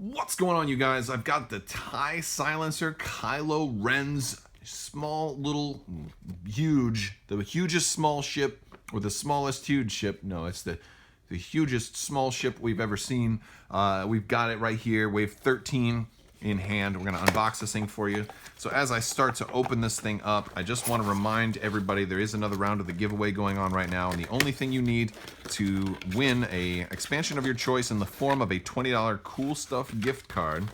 What's going on, you guys? I've got the TIE Silencer, Kylo Ren's small little huge, the hugest small ship, or the smallest huge ship. No, it's the hugest small ship we've ever seen. We've got it right here, wave 13 in hand. We're gonna unbox this thing for you. So as I start to open this thing up, I just want to remind everybody there is another round of the giveaway going on right now, and the only thing you need to win a expansion of your choice in the form of a $20 Cool Stuff gift card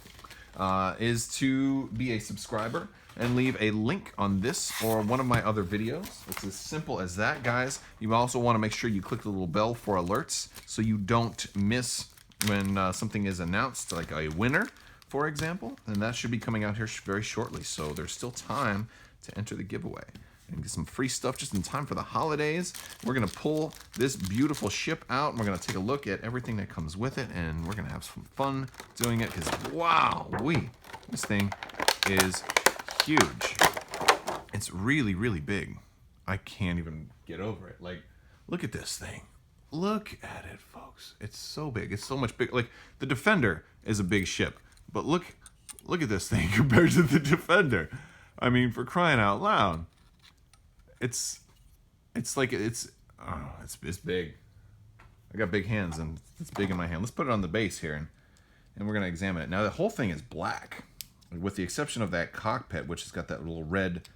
is to be a subscriber and leave a link on this or one of my other videos. It's as simple as that, guys. You also want to make sure you click the little bell for alerts so you don't miss when something is announced, like a winner, for example, and that should be coming out here very shortly. So there's still time to enter the giveaway and get some free stuff just in time for the holidays. We're gonna pull this beautiful ship out, and we're gonna take a look at everything that comes with it, and we're gonna have some fun doing it, because wow, this thing is huge. It's really, really big. I can't even get over it. Like, look at this thing. Look at it, folks. It's so big. It's so much big. Like, the Defender is a big ship, but look at this thing compared to the Defender. I mean, for crying out loud. It's big. I got big hands, and it's big in my hand. Let's put it on the base here, and we're gonna examine it. Now, the whole thing is black, with the exception of that cockpit, which has got that little red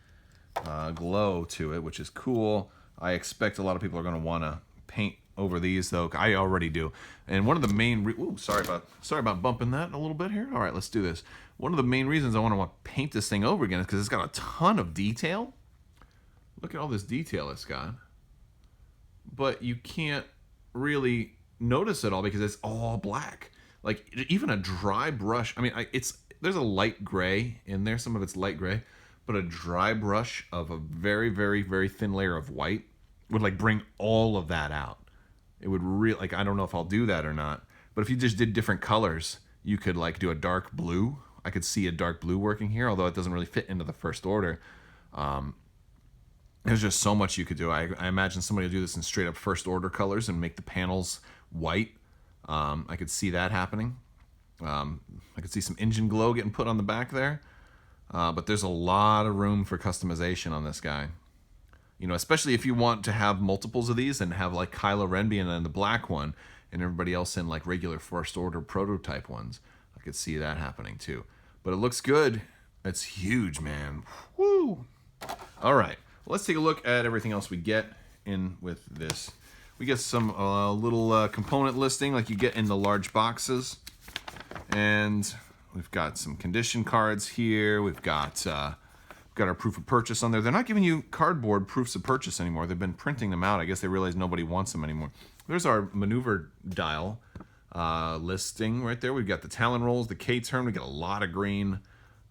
glow to it, which is cool. I expect a lot of people are gonna wanna paint over these, though. I already do. And one of the main sorry about bumping that a little bit here. All right, let's do this. One of the main reasons I want to paint this thing over again is because it's got a ton of detail. Look at all this detail it's got. But you can't really notice it all because it's all black. Like, even a dry brush, I mean, there's a light gray in there, some of it's light gray, but a dry brush of a very, very, very thin layer of white would like bring all of that out. It would really, like, I don't know if I'll do that or not, but if you just did different colors, you could like do a dark blue. I could see a dark blue working here, although it doesn't really fit into the first order. There's just so much you could do. I imagine somebody will do this in straight up first order colors and make the panels white. I could see that happening. I could see some engine glow getting put on the back there. But there's a lot of room for customization on this guy. You know, especially if you want to have multiples of these and have like Kylo Ren being in the black one and everybody else in like regular first order prototype ones. I could see that happening too. But it looks good. It's huge, man. Woo! All right, let's take a look at everything else we get in with this. We get some little component listing like you get in the large boxes. And we've got some condition cards here. We've got our proof of purchase on there. They're not giving you cardboard proofs of purchase anymore. They've been printing them out. I guess they realize nobody wants them anymore. There's our maneuver dial listing right there. We've got the Talon rolls, the K-turn. We got a lot of green.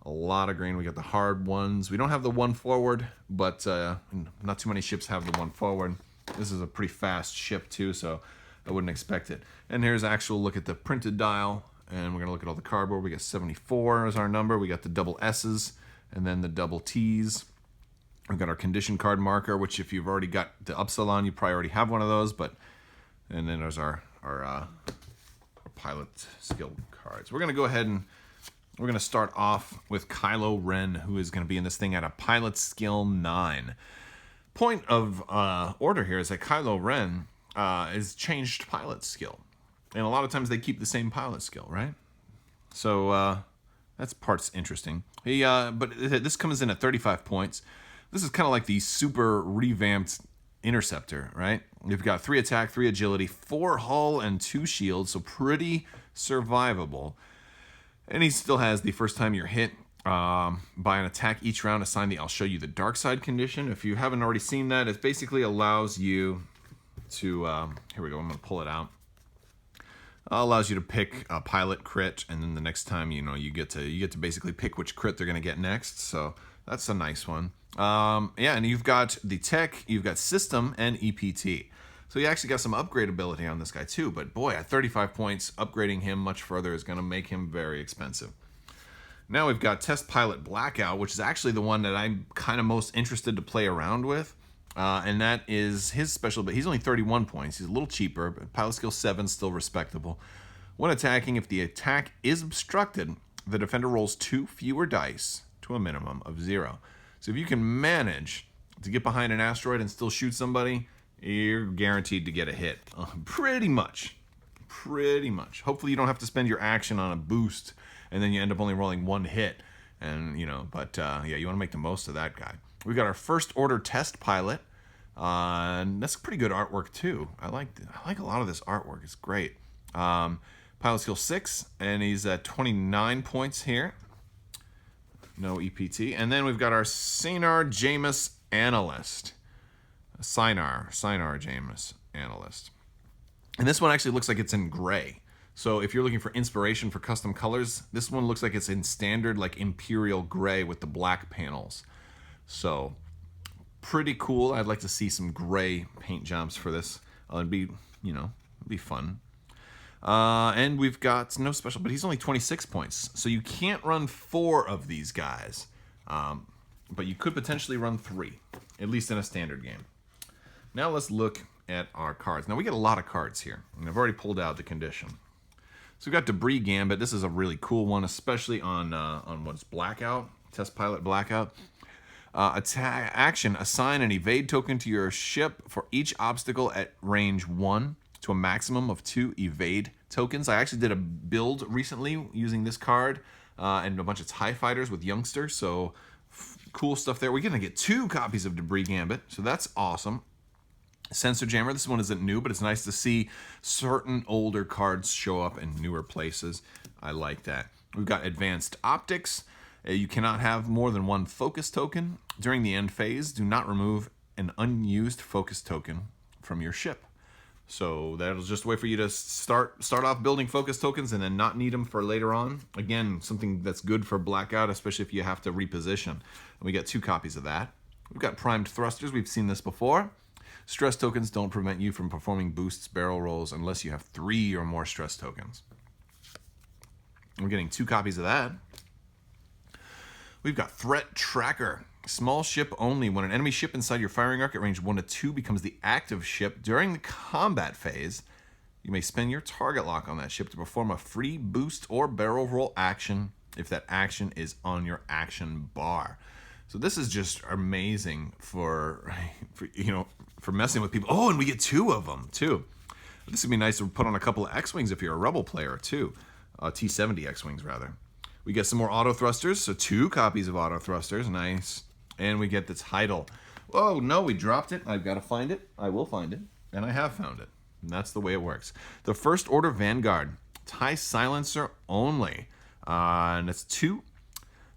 We got the hard ones. We don't have the one forward, but not too many ships have the one forward. This is a pretty fast ship too, so I wouldn't expect it. And here's actual look at the printed dial, and we're gonna look at all the cardboard. We got 74 as our number. We got the double S's and then the double T's. We've got our condition card marker, which if you've already got the Upsilon, you probably already have one of those. And then there's our pilot skill cards. We're gonna go ahead and we're gonna start off with Kylo Ren, who is gonna be in this thing at a pilot skill 9. Point of order here is that Kylo Ren is changed pilot skill, and a lot of times they keep the same pilot skill, right? So that's part's interesting. But this comes in at 35 points. This is kind of like the super revamped Interceptor, right? You've got 3 attack, 3 agility, 4 hull, and 2 shields, so pretty survivable. And he still has the first time you're hit by an attack each round, assign the I'll show you the dark side condition. If you haven't already seen that, it basically allows you to, here we go, I'm going to pull it out. Allows you to pick a pilot crit, and then the next time you get to basically pick which crit they're gonna get next. So that's a nice one. Yeah, and you've got the tech, you've got system, and EPT. So you actually got some upgrade ability on this guy too. But boy, at 35 points, upgrading him much further is gonna make him very expensive. Now we've got test pilot Blackout, which is actually the one that I'm kind of most interested to play around with. And that is his special, but he's only 31 points. He's a little cheaper, but pilot skill 7 still respectable. When attacking, if the attack is obstructed, the defender rolls 2 fewer dice to a minimum of 0. So if you can manage to get behind an asteroid and still shoot somebody, you're guaranteed to get a hit. Pretty much. Pretty much. Hopefully you don't have to spend your action on a boost and then you end up only rolling 1 hit. And, but yeah, you want to make the most of that guy. We've got our first order test pilot. And that's pretty good artwork too. I like a lot of this artwork. It's great. Pilot skill 6, and he's at 29 points here. No EPT. And then we've got our Sinar Jameis Analyst. Sinar Jameis Analyst. And this one actually looks like it's in gray. So if you're looking for inspiration for custom colors, this one looks like it's in standard like imperial gray with the black panels. So pretty cool. I'd like to see some gray paint jobs for this. It'd be, it'd be fun. And we've got no special, but he's only 26 points. So you can't run 4 of these guys. But you could potentially run 3, at least in a standard game. Now let's look at our cards. Now we get a lot of cards here, and I've already pulled out the condition. So we've got Debris Gambit. This is a really cool one, especially on what's Blackout, Test Pilot Blackout. Attack action, assign an evade token to your ship for each obstacle at range 1 to a maximum of 2 evade tokens. I actually did a build recently using this card and a bunch of TIE fighters with youngsters, so cool stuff there. We're going to get 2 copies of Debris Gambit, so that's awesome. Sensor Jammer, this one isn't new, but it's nice to see certain older cards show up in newer places. I like that. We've got Advanced Optics. You cannot have more than 1 focus token. During the end phase, do not remove an unused focus token from your ship. So that'll just wait for you to start off building focus tokens and then not need them for later on. Again, something that's good for Blackout, especially if you have to reposition. And we got 2 copies of that. We've got Primed Thrusters. We've seen this before. Stress tokens don't prevent you from performing boosts barrel rolls unless you have 3 or more stress tokens. We're getting 2 copies of that. We've got Threat Tracker. Small ship only. When an enemy ship inside your firing arc at range 1 to 2 becomes the active ship during the combat phase, you may spend your target lock on that ship to perform a free boost or barrel roll action if that action is on your action bar. So this is just amazing for messing with people. Oh, and we get 2 of them too. This would be nice to put on a couple of X-Wings if you're a Rebel player too. T-70 X-Wings rather. We get some more auto thrusters, so 2 copies of auto thrusters, nice. And we get the title. Oh no, we dropped it. I've got to find it. I will find it, and I have found it. And that's the way it works. The First Order Vanguard, TIE Silencer only, and it's 2.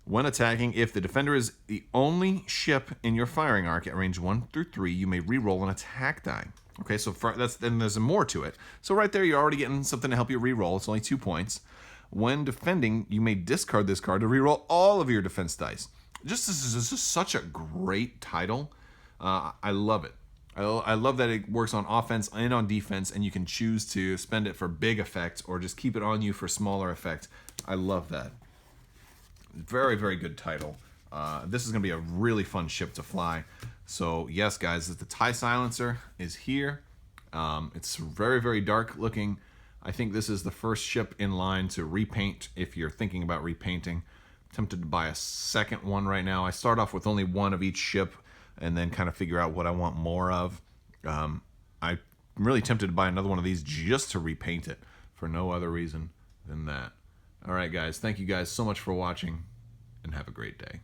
When attacking, if the defender is the only ship in your firing arc at range 1 through 3, you may re-roll an attack die. Okay, so then there's more to it. So right there, you're already getting something to help you re-roll. It's only 2 points. When defending, you may discard this card to re-roll all of your defense dice. This is just such a great title. I love it. I love that it works on offense and on defense, and you can choose to spend it for big effects or just keep it on you for smaller effects. I love that. Very, very good title. This is going to be a really fun ship to fly. So yes, guys, the TIE Silencer is here. It's very, very dark looking. I think this is the first ship in line to repaint if you're thinking about repainting. I'm tempted to buy a second one right now. I start off with only 1 of each ship and then kind of figure out what I want more of. I'm really tempted to buy another one of these just to repaint it for no other reason than that. All right, guys. Thank you guys so much for watching, and have a great day.